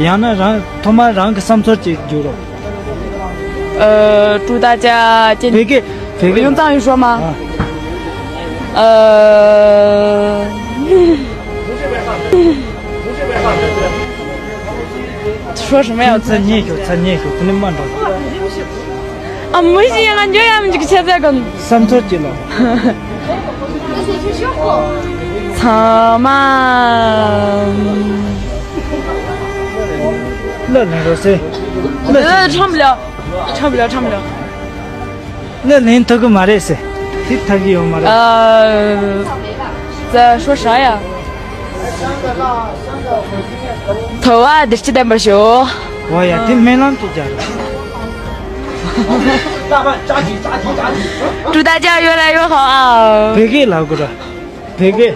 羊呢让他妈让个三撮就了。祝大家健。飞给用藏语说吗？说什么呀？再念一口，不能慢着。啊，没行啊，你这样这个现在个。三撮就了。草嘛。那人都是。唱不了。那人头个嘛的是，他给我嘛的。在说啥呀？头啊，得是在不修。我呀，听没啷就讲了。祝大家越来越好啊！别给老哥了，别给。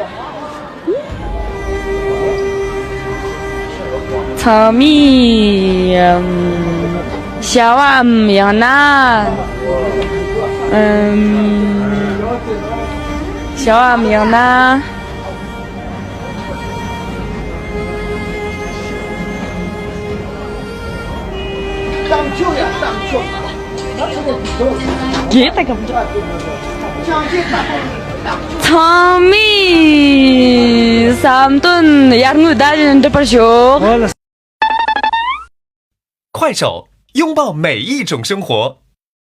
草米，小啊养呐，小啊养呐。给他干不着。草米3吨，2大人这不修。快手，拥抱每一种生活。